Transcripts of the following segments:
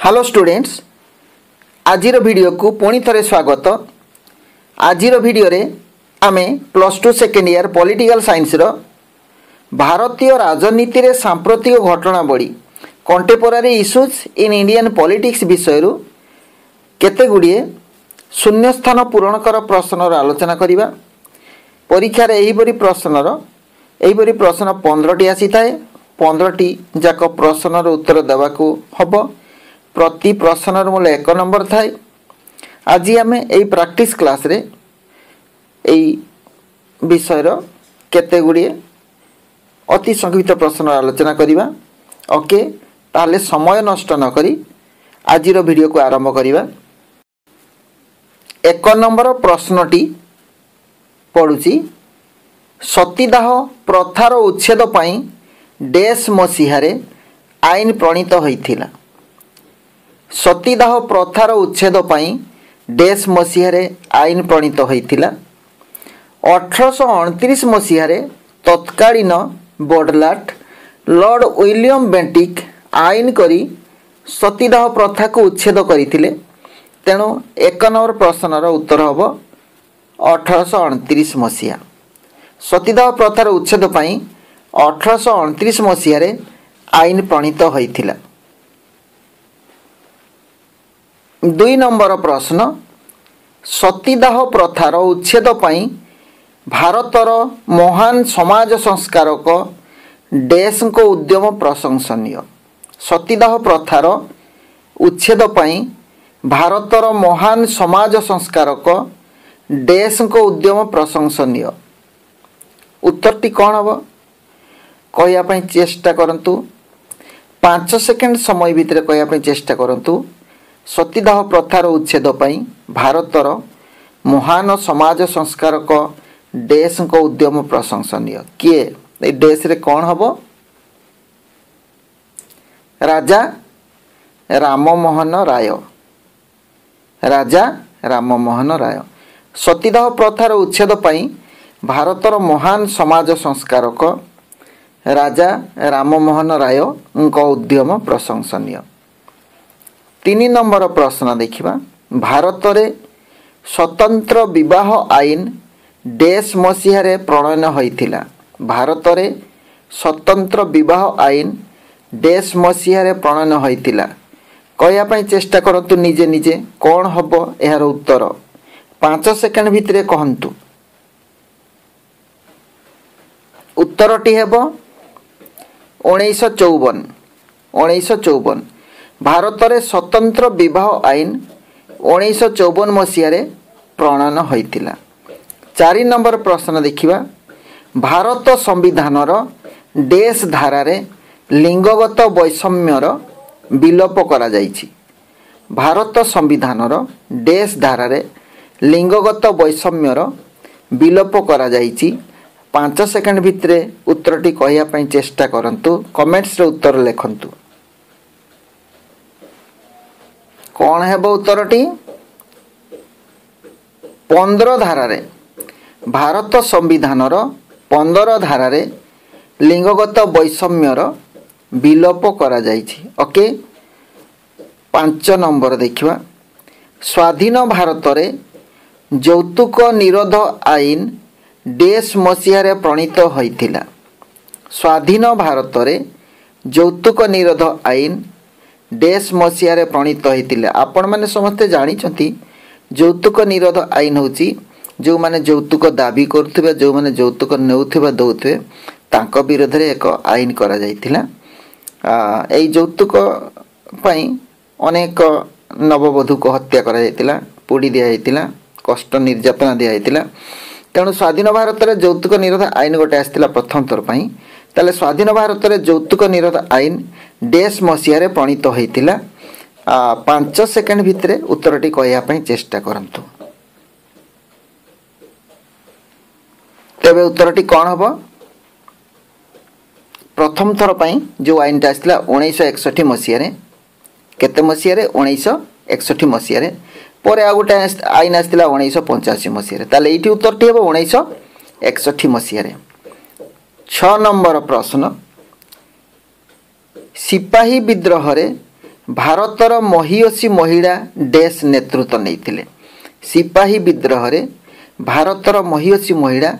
Hello students, आजिर video को पुणी थे स्वागत। आजिर वीडियो रे आमे +2 सेकेंड ईयर पॉलिटिकल साइंस रो भारतीय राजनीति रे सांप्रतिक घटनावली contemporary issues in Indian politics विषय केते गुड़िए शून्य स्थान पूरण कर प्रश्नर आलोचना करिबा। परीक्षा रे एहिबरी प्रश्न 15टी आसी थाए। 15टी जाक प्रश्नर उत्तर देवाकू हबो। प्रति प्रश्नर मूल्य 1 नंबर थाए। आज आम यही प्रैक्टिस क्लास रे यही विषय केते गुड़िए अति संक्षिप्त प्रश्न आलोचना करिबा। ओके, ताहले समय नष्ट न करी आजिर वीडियो को आरंभ करिबा। 1 नंबर प्रश्नटी पड़ुची, सतीदाह प्रथार उच्छेद पाई डैश मसीहारे आईन प्रणीत होइथिला। सतीदाह प्रथार उच्छेद पाई डैश मसीहारे आईन प्रणीत होइथिला। 1829 मसीहारे तत्कालीन बड़लाट लॉर्ड विलियम बेंटिक आईन करी सतीदाह प्रथा को उच्छेद करथिले। तेणु 1 नंबर प्रश्नर उत्तर हम 1829 मसीहा। सतीदाह प्रथार उच्छेद पाई 1829 मसीहारे आईन प्रणीत होइथिला। 2 नंबर प्रश्न, सतीदाह प्रथार उच्छेद पाई भारतर महान समाज संस्कारक डैश को उद्यम प्रशंसनीय। सतीदाह प्रथार उच्छेद पाई भारतर महान समाज संस्कारक डैश को उद्यम प्रशंसनीय। उत्तरटी कौन हम कहवाई चेष्टा करंतु। 5 सेकेंड समय भितर कहवाई चेष्टा करंतु। सतीदाह प्रथार उच्छेद पाई भारतर महान समाज संस्कारक डैश को उद्यम प्रशंसनीय। किए डैश रे कौन हम? राजा राममोहन राय। राजा राममोहन राय सतीदाह प्रथार उच्छेद पाई भारतर महान समाज संस्कारक राजा राममोहन राय उद्यम प्रशंसनीय। 3 नंबर प्रश्न देखिबा, भारत रे स्वतंत्र विवाह आईन डैश मसीहारे प्रणयन होइथिला। भारत रे स्वतंत्र विवाह आईन डैश मसीहारे प्रणयन होइथिला। कहया पई चेष्टा करंतु निजे निजे कौन हबो एहार उत्तर। 5 सेकेंड भितरे कहंतु। उत्तरटी हेबो 1954। 1954 भारत रे स्वतंत्र विवाह आईन 1954 मसीहारे प्रणयन होइथिला। 4 नंबर प्रश्न देखिबा, भारत संविधानर डैश धारारे लिंगगत वैषम्यर विलोप करा जाइछि। भारत संविधानर डैश धारारे लिंगगत वैषम्यर विलोप करा जाइछि। 5 सेकेंड भितरे उत्तरटी कहया पई चेष्टा करंतु। कमेंट्स रे उत्तर लिखंतु। कौन है उत्तरटी? 15 धारारे भारत संविधानर 15 धारारे लिंगगत वैषम्यर विलोप करा जाइछि। ओके, 5 नंबर देखिबा, स्वाधीन भारत रे यौतुक निरोध आईन डैश मसीहारे प्रणीत होइथिला। स्वाधीन भारत रे यौतुक निरोध आईन डैश मसीहारे प्रणीत होइथिला। आपण माने समस्ते जानि छथि यौतुक निरोध आईन होची जो माने यौतुक दाबी करथुबे, जो माने यौतुक नेउथुबे दउथुबे तांको विरोध रे एक आईन करा जाइथिला। एई यौतुक पई अनेक नववधू को हत्या करा जाइथिला, पोड़ी दिया जाइथिला, कष्ट निर्यातना दिया जाइथिला। तेणु स्वाधीन भारत रे यौतुक निरोध आईन गोटे आसिथिला प्रथम थर पई। ताले स्वाधीन भारत रे यौतुक निरोध आईन डैश मसीहारे प्रणीत होइथिला। 5 सेकेंड भितरे उत्तरटी कहया पई चेष्टा करंतु। तेबे उत्तरटी कौन हबो? प्रथम थर पई जो आईनटा आसिथिला 1961 मसीहारे। केते मसीहारे? 1961 मसीहारे। पर आ गोटे आईन आसिथिला 1985 मसीहारे। ताले एठी उत्तरटी हेबो 1961 मसीहारे। 6 नंबर प्रश्न, सिपाही विद्रोह रे ଭାରତର ମହିୟସୀ ମହିଳା ଡେସ୍ ନେତୃତ୍ୱ ନେଇଥିଲେ। ସିପାହୀ ବିଦ୍ରୋହରେ ଭାରତର ମହିୟସୀ ମହିଳା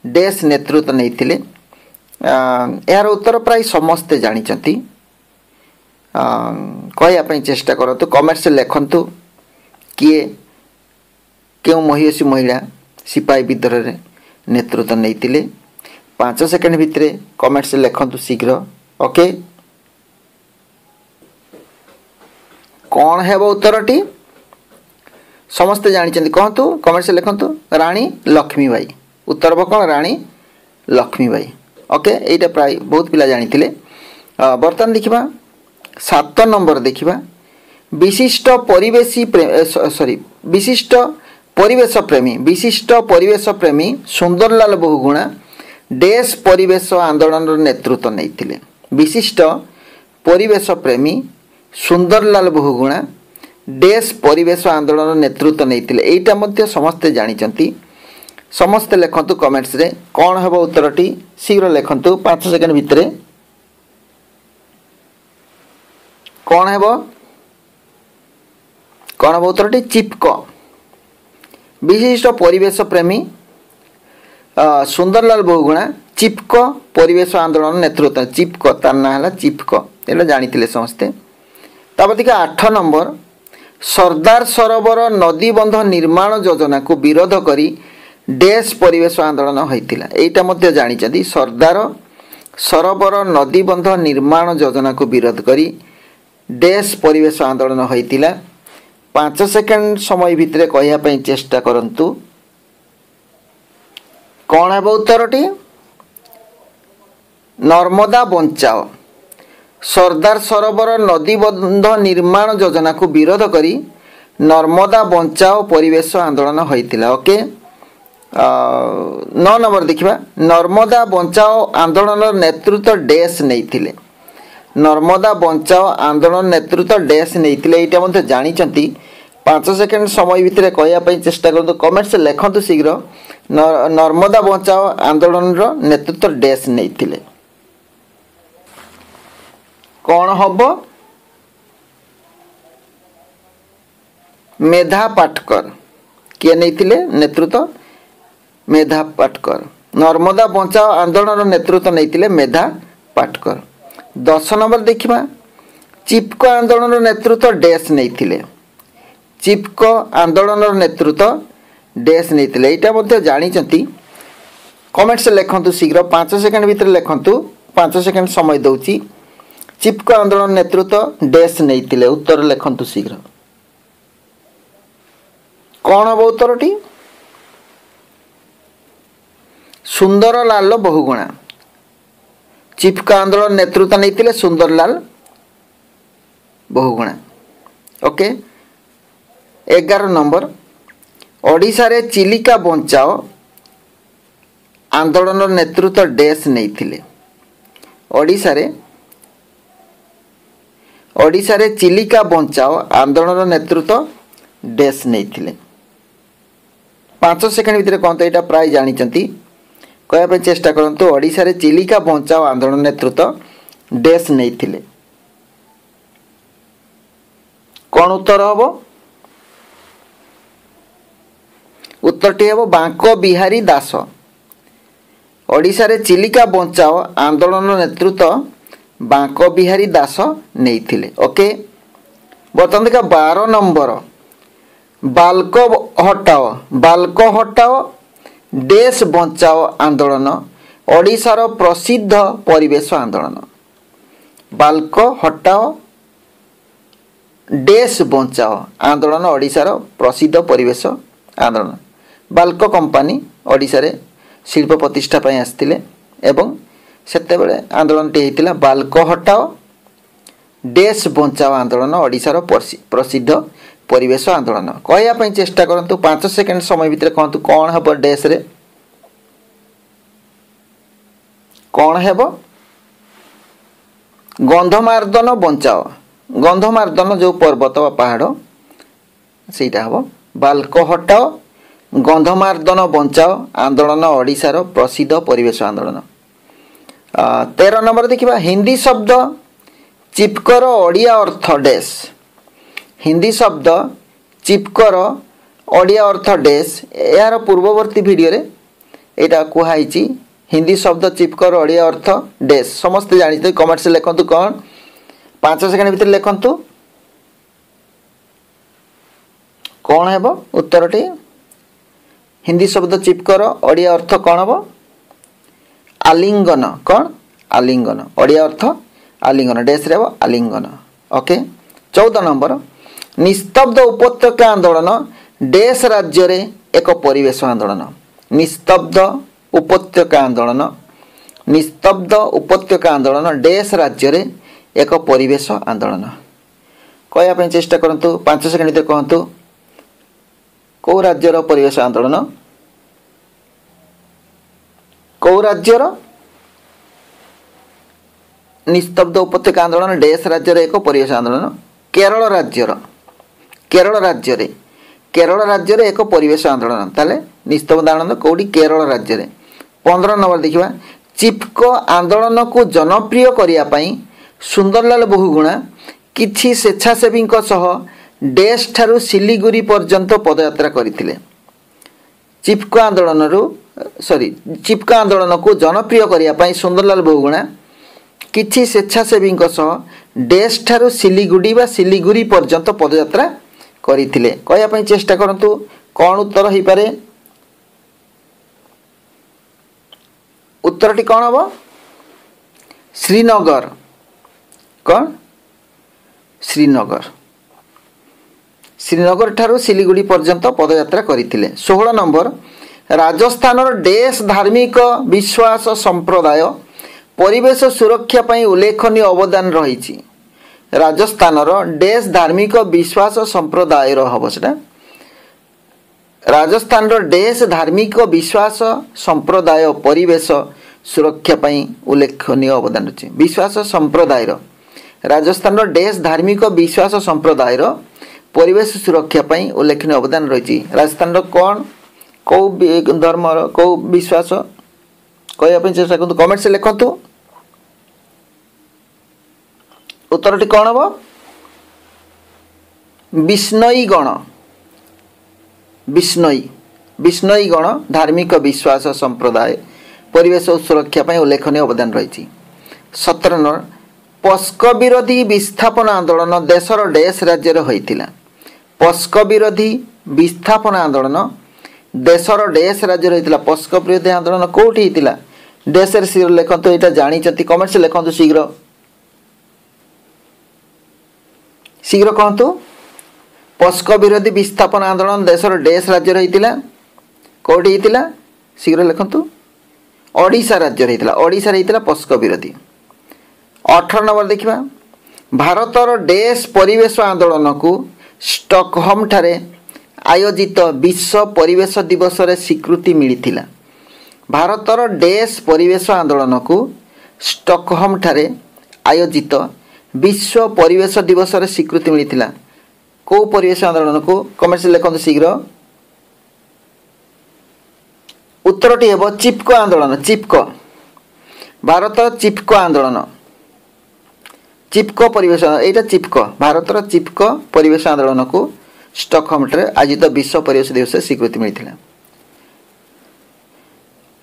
ଡେସ୍ ନେତୃତ୍ୱ ନେଇଥିଲେ। ଏହାର ଉତ୍ତର ପ୍ରାୟ ସମସ୍ତେ ଜାଣିଛନ୍ତି। କହିବା ପାଇଁ ଚେଷ୍ଟା କରନ୍ତୁ, କମେଣ୍ଟରେ ଲେଖନ୍ତୁ କିଏ କେଉଁ ମହିୟସୀ ମହିଳା ସିପାହୀ ବିଦ୍ରୋହରେ ନେତୃତ୍ୱ ନେଇଥିଲେ। 5 ସେକେଣ୍ଡ ଭିତରେ କମେଣ୍ଟରେ ଲେଖନ୍ତୁ ଶୀଘ୍ର। ଓକେ, କ'ଣ ହେବ ଉତ୍ତରଟି? ସମସ୍ତେ ଜାଣିଛନ୍ତି, କହନ୍ତୁ, କମେଣ୍ଟରେ ଲେଖନ୍ତୁ। ରାଣୀ ଲକ୍ଷ୍ମୀବାଇ। ଉତ୍ତର ହେବ କ'ଣ? ରାଣୀ ଲକ୍ଷ୍ମୀବାଇ। ଓକେ, ଏଇଟା ପ୍ରାୟ ବହୁତ ପିଲା ଜାଣିଥିଲେ। ବର୍ତ୍ତମାନ ଦେଖିବା 7 ନମ୍ବର ଦେଖିବା। ବିଶିଷ୍ଟ ପରିବେଶ ପ୍ରେମୀ ସୁନ୍ଦରଲାଲ ବହୁଗୁଣା ଡେସ୍ ପରିବେଶ ଆନ୍ଦୋଳନର ନେତୃତ୍ୱ ନେଇଥିଲେ। ବିଶିଷ୍ଟ ପରିବେଶ ପ୍ରେମୀ ସୁନ୍ଦରଲାଲ ବହୁଗୁଣା ଡେସ୍ ପରିବେଶ ଆନ୍ଦୋଳନର ନେତୃତ୍ୱ ନେଇଥିଲେ। ଏଇଟା ମଧ୍ୟ ସମସ୍ତେ ଜାଣିଛନ୍ତି। ସମସ୍ତେ ଲେଖନ୍ତୁ କମେଣ୍ଟସରେ କ'ଣ ହେବ ଉତ୍ତରଟି। ଶୀଘ୍ର ଲେଖନ୍ତୁ 5 ସେକେଣ୍ଡ ଭିତରେ। କ'ଣ ହେବ ଉତ୍ତରଟି? ଚିପ୍କୋ। ବିଶିଷ୍ଟ ପରିବେଶ ପ୍ରେମୀ ସୁନ୍ଦରଲାଲ ବହୁଗୁଣା ଚିପ୍କୋ ପରିବେଶ ଆନ୍ଦୋଳନ ନେତୃତ୍ୱ। ଚିପ୍କୋ, ତାର ନାଁ ହେଲା ଚିପ୍କୋ, ଏଇଟା ଜାଣିଥିଲେ ସମସ୍ତେ। ତାପରେ ଦେଖିବା 8 ନମ୍ବର। ସର୍ଦ୍ଦାର ସରୋବର ନଦୀବନ୍ଧ ନିର୍ମାଣ ଯୋଜନାକୁ ବିରୋଧ କରି ଡେସ୍ ପରିବେଶ ଆନ୍ଦୋଳନ ହୋଇଥିଲା। ଏଇଟା ମଧ୍ୟ ଜାଣିଛନ୍ତି। ସର୍ଦ୍ଦାର ସରୋବର ନଦୀବନ୍ଧ ନିର୍ମାଣ ଯୋଜନାକୁ ବିରୋଧ କରି ଡେସ୍ ପରିବେଶ ଆନ୍ଦୋଳନ ହୋଇଥିଲା। 5 ସେକେଣ୍ଡ ସମୟ ଭିତରେ କହିବା ପାଇଁ ଚେଷ୍ଟା କରନ୍ତୁ। କ'ଣ ହେବ ଉତ୍ତରଟି? ନର୍ମଦା ବଞ୍ଚାଅ। ସର୍ଦ୍ଦାର ସରୋବର ନଦୀବନ୍ଧ ନିର୍ମାଣ ଯୋଜନାକୁ ବିରୋଧ କରି ନର୍ମଦା ବଞ୍ଚାଅ ପରିବେଶ ଆନ୍ଦୋଳନ ହୋଇଥିଲା। ଓକେ, 9 ନମ୍ବର ଦେଖିବା। ନର୍ମଦା ବଞ୍ଚାଅ ଆନ୍ଦୋଳନର ନେତୃତ୍ୱ ଡେସ୍ ନେଇଥିଲେ। ନର୍ମଦା ବଞ୍ଚାଅ ଆନ୍ଦୋଳନ ନେତୃତ୍ୱ ଡେସ୍ ନେଇଥିଲେ। ଏଇଟା ମଧ୍ୟ ଜାଣିଛନ୍ତି। 5 ସେକେଣ୍ଡ ସମୟ ଭିତରେ କହିବା ପାଇଁ ଚେଷ୍ଟା କରନ୍ତୁ। କମେଣ୍ଟରେ ଲେଖନ୍ତୁ ଶୀଘ୍ର। ନର୍ମଦା ବଞ୍ଚାଅ ଆନ୍ଦୋଳନର ନେତୃତ୍ୱ ଡେସ୍ ନେଇଥିଲେ। କ'ଣ ହେବ? ମେଧା ପାଟକର। କିଏ ନେଇଥିଲେ ନେତୃତ୍ୱ? ମେଧା ପାଟକର। ନର୍ମଦା ବଞ୍ଚାଅ ଆନ୍ଦୋଳନର ନେତୃତ୍ୱ ନେଇଥିଲେ ମେଧା ପାଟକର। 10 ନମ୍ବର ଦେଖିବା। ଚିପ୍କୋ ଆନ୍ଦୋଳନର ନେତୃତ୍ୱ ଡେସ୍ ନେଇଥିଲେ। ଚିପ୍କୋ ଆନ୍ଦୋଳନର ନେତୃତ୍ୱ ଡେସ୍ ନେଇଥିଲେ। ଏଇଟା ମଧ୍ୟ ଜାଣିଛନ୍ତି। କମେଣ୍ଟରେ ଲେଖନ୍ତୁ ଶୀଘ୍ର। 5 ସେକେଣ୍ଡ ଭିତରେ ଲେଖନ୍ତୁ। 5 ସେକେଣ୍ଡ ସମୟ ଦେଉଛି। ଚିପ୍କୋ ଆନ୍ଦୋଳନ ନେତୃତ୍ୱ ଡେସ୍ ନେଇଥିଲେ। ଉତ୍ତର ଲେଖନ୍ତୁ ଶୀଘ୍ର। କ'ଣ ହେବ ଉତ୍ତରଟି? ସୁନ୍ଦରଲାଲ ବହୁଗୁଣା। ଚିପ୍କୋ ଆନ୍ଦୋଳନ ନେତୃତ୍ୱ ନେଇଥିଲେ ସୁନ୍ଦରଲାଲ ବହୁଗୁଣା। Okay, 11 number. ଓଡ଼ିଶାରେ ଚିଲିକା ବଞ୍ଚାଅ ଆନ୍ଦୋଳନର ନେତୃତ୍ୱ ଡେସ୍ ନେଇଥିଲେ। ଓଡ଼ିଶାରେ ଚିଲିକା ବଞ୍ଚାଅ ଆନ୍ଦୋଳନର ନେତୃତ୍ୱ ଡେସ୍ ନେଇଥିଲେ। 5 ସେକେଣ୍ଡ ଭିତରେ କହନ୍ତୁ। ଏଇଟା ପ୍ରାୟ ଜାଣିଛନ୍ତି। କହିବା ପାଇଁ ଚେଷ୍ଟା କରନ୍ତୁ। ଓଡ଼ିଶାରେ ଚିଲିକା ବଞ୍ଚାଅ ଆନ୍ଦୋଳନ ନେତୃତ୍ୱ ଡେସ୍ ନେଇଥିଲେ। କ'ଣ ଉତ୍ତର ହେବ? ଉତ୍ତରଟି ହେବ ବାଙ୍କ ବିହାରୀ ଦାସ। ଓଡ଼ିଶାରେ ଚିଲିକା ବଞ୍ଚାଅ ଆନ୍ଦୋଳନର ନେତୃତ୍ୱ ବାଙ୍କ ବିହାରୀ ଦାସ ନେଇଥିଲେ। ଓକେ, ବର୍ତ୍ତମାନ ଦେଖିବା 12 ନମ୍ବର। ବାଲ୍କ ହଟାଅ ଡେସ୍ ବଞ୍ଚାଅ ଆନ୍ଦୋଳନ ଓଡ଼ିଶାର ପ୍ରସିଦ୍ଧ ପରିବେଶ ଆନ୍ଦୋଳନ। ବାଲ୍କ ହଟାଅ ଡେସ୍ ବଞ୍ଚାଅ ଆନ୍ଦୋଳନ ଓଡ଼ିଶାର ପ୍ରସିଦ୍ଧ ପରିବେଶ ଆନ୍ଦୋଳନ। ବାଲ୍କ କମ୍ପାନୀ ଓଡ଼ିଶାରେ ଶିଳ୍ପ ପ୍ରତିଷ୍ଠା ପାଇଁ ଆସିଥିଲେ ଏବଂ ସେତେବେଳେ ଆନ୍ଦୋଳନଟି ହେଇଥିଲା। ବାଲ୍କ ହଟାଅ ଡେସ୍ ବଞ୍ଚାଅ ଆନ୍ଦୋଳନ ଓଡ଼ିଶାର ପ୍ରସିଦ୍ଧ ପରିବେଶ ଆନ୍ଦୋଳନ। କହିବା ପାଇଁ ଚେଷ୍ଟା କରନ୍ତୁ। 5 ସେକେଣ୍ଡ ସମୟ ଭିତରେ କହନ୍ତୁ କ'ଣ ହେବ ଡେସ୍ରେ। କ'ଣ ହେବ? ଗନ୍ଧମାର୍ଦ୍ଦନ ବଞ୍ଚାଅ। ଗନ୍ଧମାର୍ଦ୍ଦନ ଯେଉଁ ପର୍ବତ ବା ପାହାଡ଼ ସେଇଟା ହେବ। ବାଲ୍କ ହଟାଅ ଗନ୍ଧମାର୍ଦ୍ଦନ ବଞ୍ଚାଅ ଆନ୍ଦୋଳନ ଓଡ଼ିଶାର ପ୍ରସିଦ୍ଧ ପରିବେଶ ଆନ୍ଦୋଳନ। 13 ନମ୍ବର ଦେଖିବା। ହିନ୍ଦୀ ଶବ୍ଦ चिपकर ओडिया अर्थ डैश हिंदी शब्द चिपकर ओडिया अर्थ डैश यार पूर्ववर्ती वीडियो रे एटा कुहाइची हिंदी शब्द चिपकर ओडिया अर्थ डैश समस्त जानिते कमेंट से लिखंतु कौन 5 सेकंड भीतर लिखंतु कौन हेबो उत्तरटी हिंदी शब्द चिपकर ओडिया अर्थ कौन हेबो आलिंगन कौन आलिंगन ओडिया अर्थ आलिंगन डैश रे आलिंगन ओके 14 नंबर निस्तब्ध उपत्यका आंदोलन डैश राज्य रे एक परिवेश आंदोलन निस्तब्ध उपत्यका आंदोलन डैश राज्य रे एक परिवेश आंदोलन कहया पे चेष्टा करंतु 5 सेकंड भीतर कहंतु को राज्यर परिवेश आंदोलन को राज्यर निस्तब्ध उपत्यका आंदोलन डैश राज्य रे एक परिवेश आंदोलन केरल राज्य रे एक परिवेश आंदोलन ताले निस्तब्ध आंदोलन कोडी केरल राज्य रे 15 नंबर देखिबा चिपको आंदोलन को जनप्रिय करिया पई सुंदरलाल बहुगुणा किछि स्वेच्छासेवी सह डैश ठारू सिलीगुड़ी पर्यंत पदयात्रा करथिले चिपको आंदोलन को जनप्रिय करिया पई सुंदरलाल बहुगुणा किछि स्वेच्छासेवी सह डैश ठारू सिलीगुड़ी पर्यंत पदयात्रा करथिले कहया पई चेष्टा करंतु कोन उत्तर होई पारे उत्तरटी कौन हम श्रीनगर कौन श्रीनगर ठारू सिलीगुड़ी पर्यंत पदयात्रा करथिले 16 नंबर राजस्थान डैश धार्मिक विश्वास संप्रदाय परिवेश सुरक्षा पई उल्लेखनीय अवदान रही राजस्थान डैश धार्मिक विश्वास संप्रदाय हम सेटा राजस्थान डैश धार्मिक विश्वास संप्रदाय परिवेश सुरक्षा पई उल्लेखनीय अवदान रही विश्वास संप्रदाय राजस्थान डैश धार्मिक विश्वास संप्रदाय परिवेश सुरक्षा पई उल्लेखनीय अवदान रही राजस्थान कौन कौ धर्म कौ विश्वास कहया चेष्टा करतु कमेंट से लिखंतु उत्तरटी कौन हम विष्णई गण धार्मिक विश्वास संप्रदाय परिवेश और सुरक्षा पई उल्लेखनीय अवदान रही 17 नंबर पस्क विरोधी विस्थापन आंदोलन देशर डैश राज्य रे होइतिला पस्क विरोधी विस्थापन आंदोलन देशर डैश राज्य रे होइतिला पस्क विरोधी आंदोलन कोठी होइतिला डैश रे शीघ्र लिखंतु एटा जानिचंती कमेंट से लिखंतु शीघ्र कहंतु पस्क विरोधी विस्थापन आंदोलन देशर डैश राज्य रे होइतिला कोठी होइतिला शीघ्र लिखंतु ओडिशा राज्य रे होइतिला पस्क विरोधी 18 नंबर देखिबा भारतर डैश परिवेश आंदोलन को स्टॉकहोम ठारे आयोजित विश्व परिवेश दिवस रे स्वीकृति मिलिथिला भारतर डैश परिवेश आंदोलन को स्टॉकहोम ठारे आयोजित विश्व परिवेश दिवस रे स्वीकृति मिलिथिला को परिवेश आंदोलन को कमेंट से लिखंतु शीघ्र उत्तरटी हेबो चिपको आंदोलन चिपको भारतर चिपको आंदोलन चिपको परिवेश एटा चिपको भारतर चिपको परिवेश आंदोलन को स्टॉकहोम ठारे आयोजित विश्व परिवेश दिवस स्वीकृति मिलिथिला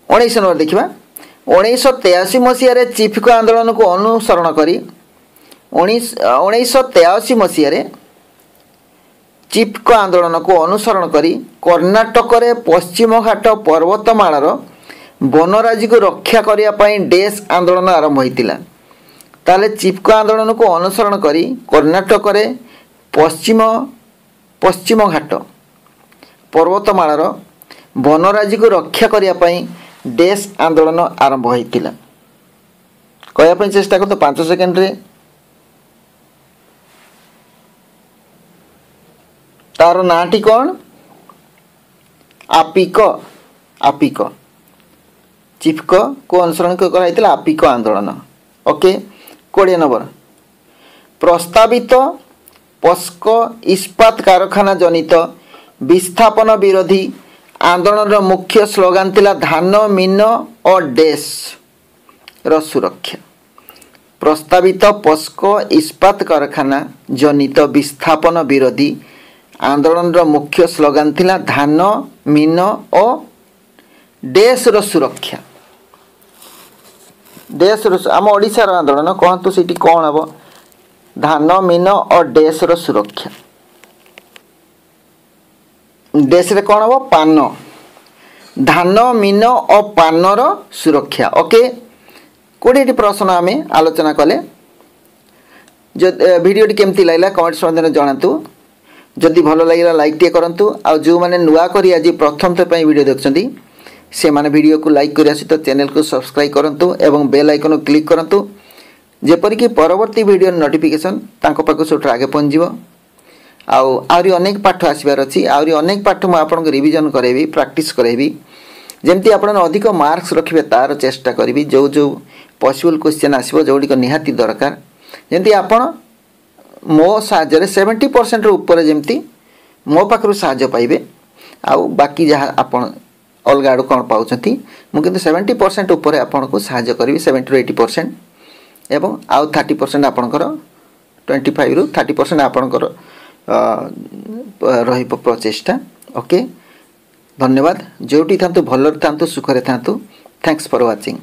19 नंबर देखिबा 1983 मसीह रे चिपको आंदोलन को अनुसरण करी 1983 मसीह रे चिपको आंदोलन को अनुसरण करी कर्नाटक रे पश्चिम घाट पर्वतमालार वनराजी को रक्षा करिया पई डैश आंदोलन आरंभ होइतिला ताले चिपको आंदोलन को अनुसरण करी कर्नाटक रे पश्चिम घाट पर्वतमालार वनराजी को रक्षा करिया पई डैश आंदोलन आरंभ होइतिला कहया पई चेष्टा करतो 5 सेकंड रे तार नाटी कौन आपिको चिपको को अनुसरण कराइतिला आपिको आंदोलन ओके 20 नंबर प्रस्तावित पस्को इस्पात कारखाना जनित विस्थापन विरोधी आंदोलन मुख्य स्लोगान थिला धान मीन और डैश रो सुरक्षा प्रस्तावित पोस्को इस्पात कारखाना जनित विस्थापन विरोधी आंदोलन मुख्य स्लोगान थिला धान मीन और देश रो सुरक्षा। देश आम ओडिशार आंदोलन कहतु से कौन हम धान मीन और देश रो सुरक्षा। देश रे कौन हम पान धान मीन और पानर सुरक्षा। ओके 20 प्रश्न आम आलोचना कले। जो वीडियोटी केमती लगला कमेंट्स मध्य जनातु। जदि भल लगे लाइक टे करंतु आ जो माने नुआ करी आज प्रथम थर पई वीडियो देखछंती से माने वीडियो को लाइक करिया सहित चैनल को सब्सक्राइब करंतु एवं बेल आइकन को क्लिक करंतु जेपरि कि परवर्ती वीडियो नोटिफिकेशन तांको पाखु सोटर आगे पहुंचीबो। आउरी अनेक पाठ आसबार अच्छी आउरी अनेक पाठ मु आपनको रिवीजन करेबी प्रैक्टिस करेबी जेमती आपण अधिक मार्क्स रखिबे तार चेष्टा करबी। जो जो पॉसिबल क्वेश्चन आसीबो जोडी को निहाती दरकार जेमती आपण मो साहाय्य 70% ऊपर जेमती मो पाखरु साहाय्य पाइबे। आउ बाकी जहाँ आपण अलग आड़ कौन पाँच मुझे 70% उपर आपन को साहाय्य करी 70 to 80% एवं आउ 30% आपणकर 25 ରୁ 30% आपणकर रही प्रचेष्टा। ओके धन्यवाद। जोटी था भलरे था सुखरे था। Thanks for watching.